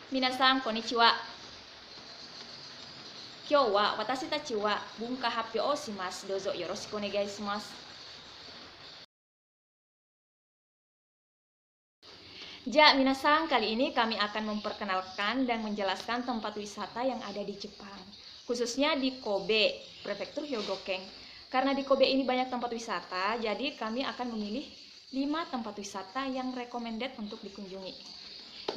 Minasan konnichiwa. Kyou wa watashi tachi wa bunka happyou o shimasu. Dozo yoroshiku onegai shimasu. Ja, minasan, kali ini kami akan memperkenalkan dan menjelaskan tempat wisata yang ada di Jepang, khususnya di Kobe, prefektur Hyogoken. Karena di Kobe ini banyak tempat wisata, jadi kami akan memilih 5 tempat wisata yang recommended untuk dikunjungi.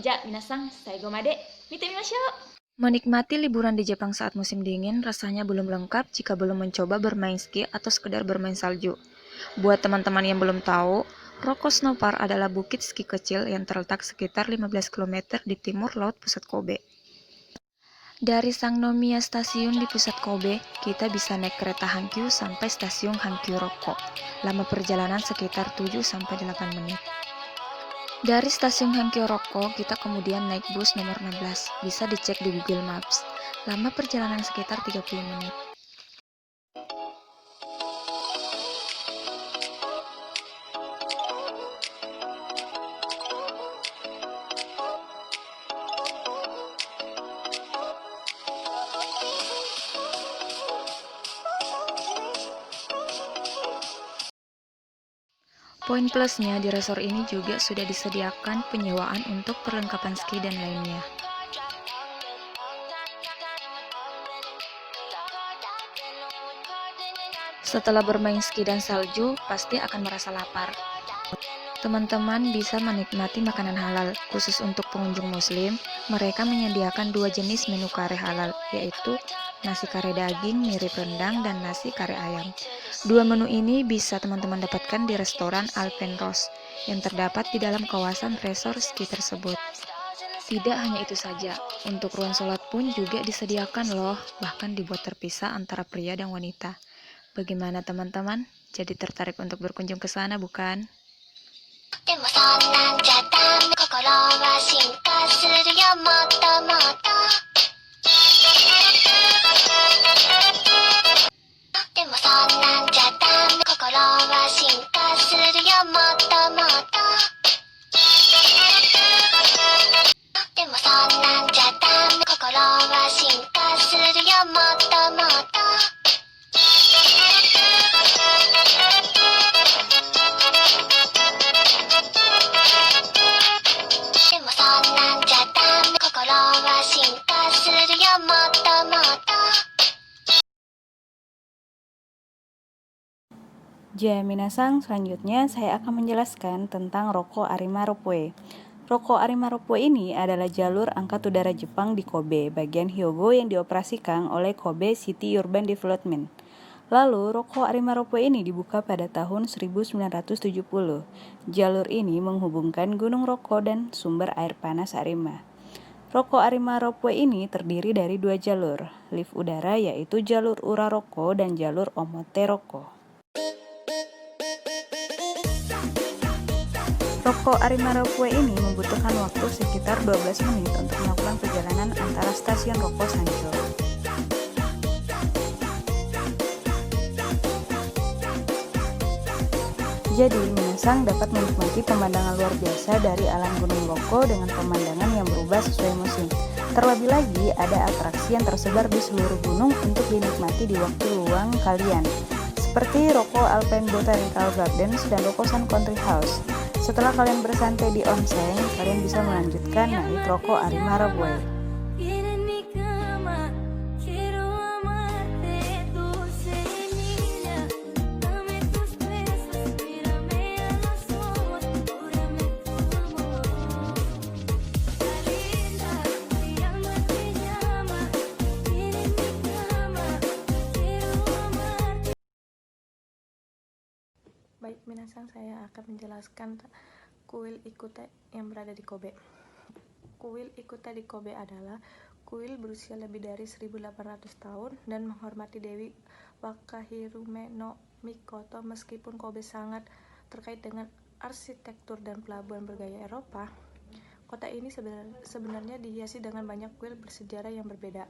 Ja, minasan, saigo made mite mimashou. Menikmati liburan di Jepang saat musim dingin rasanya belum lengkap jika belum mencoba bermain ski atau sekedar bermain salju. Buat teman-teman yang belum tahu, Rokko Snow Park adalah bukit ski kecil yang terletak sekitar 15 km di timur laut pusat Kobe. Dari Sannomiya Stasiun di pusat Kobe, kita bisa naik kereta Hankyu sampai stasiun Hankyu Rokko. Lama perjalanan sekitar 7-8 menit. Dari stasiun Hankyu Rokko, kita kemudian naik bus nomor 16. Bisa dicek di Google Maps. Lama perjalanan sekitar 30 menit. Poin plusnya di resort ini juga sudah disediakan penyewaan untuk perlengkapan ski dan lainnya. Setelah bermain ski dan salju, pasti akan merasa lapar. Teman-teman bisa menikmati makanan halal. Khusus untuk pengunjung muslim, mereka menyediakan 2 jenis menu kare halal, yaitu nasi kare daging, mirip rendang, dan nasi kare ayam. 2 menu ini bisa teman-teman dapatkan di restoran Alpenrose yang terdapat di dalam kawasan resort ski tersebut. Tidak hanya itu saja, untuk ruang sholat pun juga disediakan loh, bahkan dibuat terpisah antara pria dan wanita. Bagaimana teman-teman? Jadi tertarik untuk berkunjung ke sana, bukan? でもそんなんじゃダメ心は進化するよもっともっとでもそんなんじゃダメ心は進化するよもっともっとでもそんなんじゃダメ心は進化するよもっともっとMinasan, selanjutnya saya akan menjelaskan tentang Rokko Arima Ropeway. Rokko Arima Ropeway ini adalah jalur angkat udara Jepang di Kobe, bagian Hyogo yang dioperasikan oleh Kobe City Urban Development. Lalu, Rokko Arima Ropeway ini dibuka pada tahun 1970. Jalur ini menghubungkan Gunung Rokko dan sumber air panas Arima. Rokko Arima Ropeway ini terdiri dari 2 jalur, lift udara yaitu jalur Ura Rokko dan jalur Omote Rokko. Rokko Arima Ropeway ini membutuhkan waktu sekitar 12 menit untuk melakukan perjalanan antara stasiun Rokko Sancho. Jadi, minasan dapat menikmati pemandangan luar biasa dari alam Gunung Rokko dengan pemandangan yang berubah sesuai musim. Terlebih lagi, ada atraksi yang tersebar di seluruh gunung untuk dinikmati di waktu luang kalian, seperti Rokko Alpine Botanical Gardens dan Rokko Sun Country House. Setelah kalian bersantai di onsen, kalian bisa melanjutkan naik Rokko Arima Ropeway. Baik, minasan, saya akan menjelaskan kuil Ikute yang berada di Kobe. Kuil Ikute di Kobe adalah kuil berusia lebih dari 1800 tahun dan menghormati Dewi Wakahirume no Mikoto. Meskipun Kobe sangat terkait dengan arsitektur dan pelabuhan bergaya Eropa, kota ini sebenarnya dihiasi dengan banyak kuil bersejarah yang berbeda.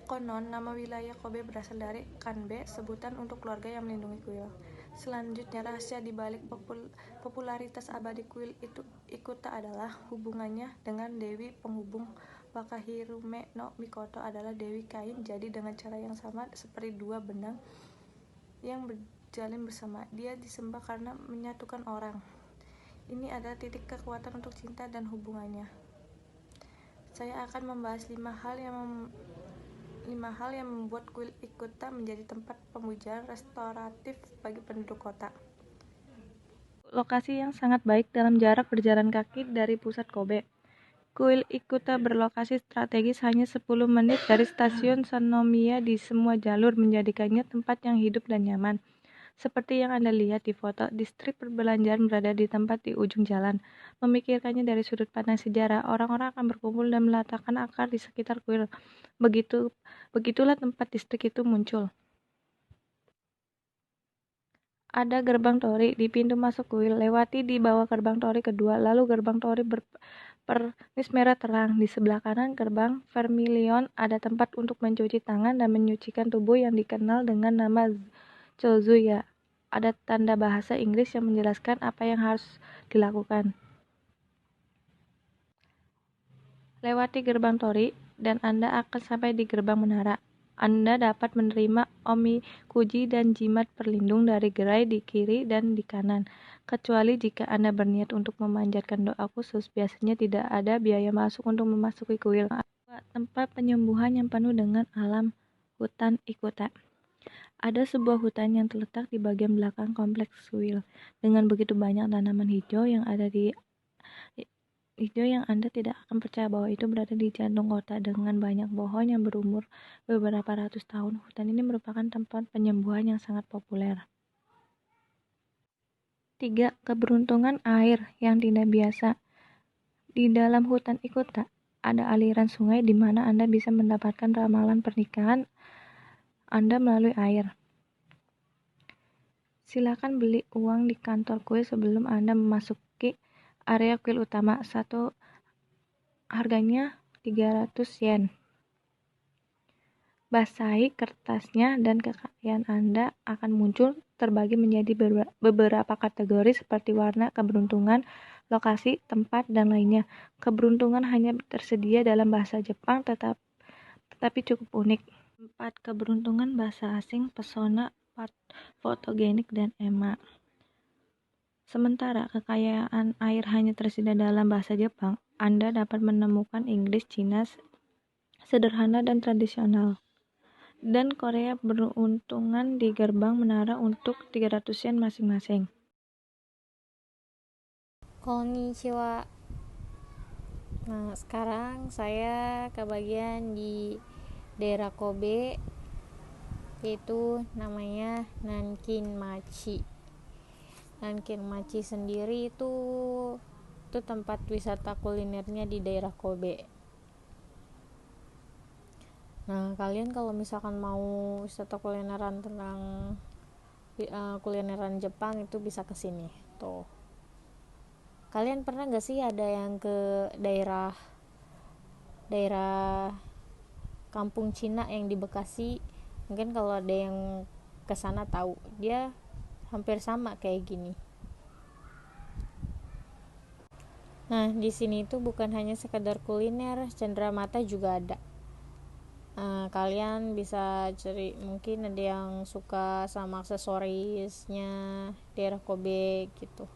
Konon, nama wilayah Kobe berasal dari Kanbe, sebutan untuk keluarga yang melindungi kuil. Selanjutnya, rahasia di balik popularitas abadi kuil Ikuta adalah hubungannya dengan Dewi Penghubung. Wakahirume no Mikoto adalah Dewi Kain, jadi dengan cara yang sama seperti dua benang yang berjalin bersama, dia disembah karena menyatukan orang. Ini adalah titik kekuatan untuk cinta dan hubungannya. Saya akan membahas 5 hal yang membuat kuil Ikuta menjadi tempat pemujaan restoratif bagi penduduk kota. Lokasi yang sangat baik dalam jarak berjalan kaki dari pusat Kobe. Kuil Ikuta berlokasi strategis hanya 10 menit dari stasiun Sanomiya di semua jalur, menjadikannya tempat yang hidup dan nyaman. Seperti yang Anda lihat di foto, distrik perbelanjaan berada di tempat di ujung jalan. Memikirkannya dari sudut pandang sejarah, orang-orang akan berkumpul dan meletakkan akar di sekitar kuil. Begitulah tempat distrik itu muncul. Ada gerbang tori di pintu masuk kuil, lewati di bawah gerbang tori kedua, lalu gerbang tori berpernis merah terang. Di sebelah kanan gerbang Vermilion ada tempat untuk mencuci tangan dan menyucikan tubuh yang dikenal dengan nama Chozuya. Ada tanda bahasa Inggris yang menjelaskan apa yang harus dilakukan. Lewati gerbang tori dan Anda akan sampai di gerbang menara. Anda dapat menerima omikuji dan jimat perlindung dari gerai di kiri dan di kanan. Kecuali jika Anda berniat untuk memanjatkan doa khusus, biasanya tidak ada biaya masuk untuk memasuki kuil. Tempat penyembuhan yang penuh dengan alam, hutan Ikuta. Ada sebuah hutan yang terletak di bagian belakang kompleks kuil, dengan begitu banyak tanaman hijau yang Anda tidak akan percaya bahwa itu berada di jantung kota. Dengan banyak pohon yang berumur beberapa ratus tahun, hutan ini merupakan tempat penyembuhan yang sangat populer. 3. Keberuntungan air yang tidak biasa. Di dalam hutan Ikuta ada aliran sungai di mana Anda bisa mendapatkan ramalan pernikahan Anda melalui air. Silakan beli uang di kantor kuil sebelum Anda memasuki area kuil utama. Harganya 300 yen. Basahi kertasnya dan kekayaan Anda akan muncul terbagi menjadi beberapa kategori seperti warna, keberuntungan, lokasi, tempat, dan lainnya. Keberuntungan hanya tersedia dalam bahasa Jepang tetapi cukup unik. 4. Keberuntungan bahasa asing, pesona, fotogenik, dan ema. Sementara kekayaan air hanya tersedia dalam bahasa Jepang, Anda dapat menemukan Inggris, Cina, sederhana dan tradisional, dan Korea beruntungan di gerbang menara untuk 300 yen masing-masing. Konnichiwa. Nah, sekarang saya ke bagian di daerah Kobe, yaitu namanya Nankinmachi. Nankinmachi sendiri itu tempat wisata kulinernya di daerah Kobe. Nah, kalian kalau misalkan mau wisata kulineran tentang kulineran Jepang itu bisa kesini tuh. Kalian pernah gak sih ada yang ke daerah kampung Cina yang di Bekasi? Mungkin kalau ada yang kesana tahu, dia hampir sama kayak gini. Nah, di sini itu bukan hanya sekedar kuliner, cenderamata juga ada. Kalian bisa cari, mungkin ada yang suka sama aksesorisnya daerah Kobe gitu.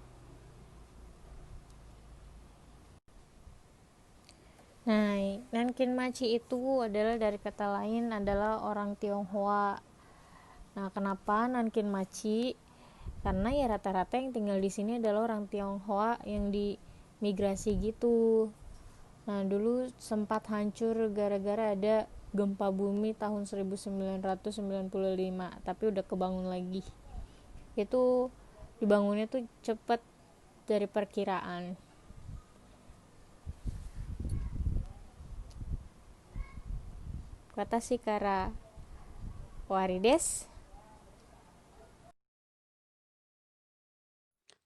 Nah, Nankinmachi itu adalah dari kata lain adalah orang Tionghoa. Nah, kenapa Nankinmachi? Karena ya rata-rata yang tinggal di sini adalah orang Tionghoa yang dimigrasi gitu. Nah, dulu sempat hancur gara-gara ada gempa bumi tahun 1995, tapi udah kebangun lagi. Itu dibangunnya tuh cepet dari perkiraan. Watashi kara owari desu.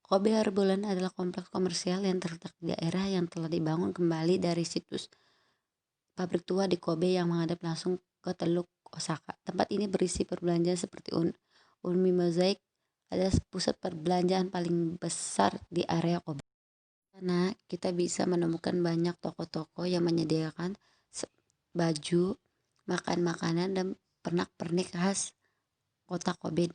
Kobe Harbourland adalah kompleks komersial yang terletak di daerah yang telah dibangun kembali dari situs pabrik tua di Kobe yang menghadap langsung ke Teluk Osaka. Tempat ini berisi perbelanjaan seperti Unmi Mosaic, ada pusat perbelanjaan paling besar di area Kobe. Karena kita bisa menemukan banyak toko-toko yang menyediakan baju, makan makanan, dan pernak-pernik khas kota Kobe.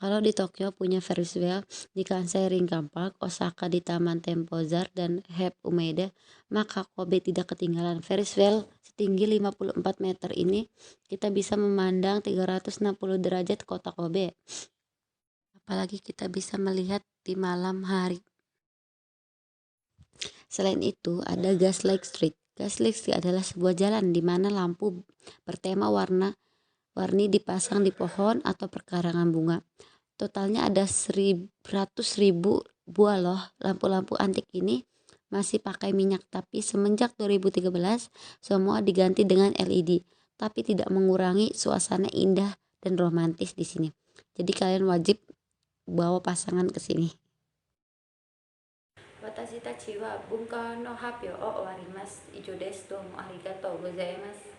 Kalau di Tokyo punya Ferris wheel di Kansai Rinkan Park, Osaka di Taman Tempozar, dan Heb Umeda, maka Kobe tidak ketinggalan. Ferris wheel setinggi 54 meter ini kita bisa memandang 360 derajat kota Kobe. Apalagi kita bisa melihat di malam hari. Selain itu, ada Gaslight Street. Gaslight Street adalah sebuah jalan di mana lampu bertema warni dipasang di pohon atau perkarangan bunga. Totalnya ada 100.000 buah loh. Lampu-lampu antik ini masih pakai minyak, tapi semenjak 2013 semua diganti dengan LED, tapi tidak mengurangi suasana indah dan romantis di sini. Jadi kalian wajib bawa pasangan ke sini. Watashi tachi wa bunka no happyo o owarimasu. Ijo desu. Domo arigatou gozaimasu.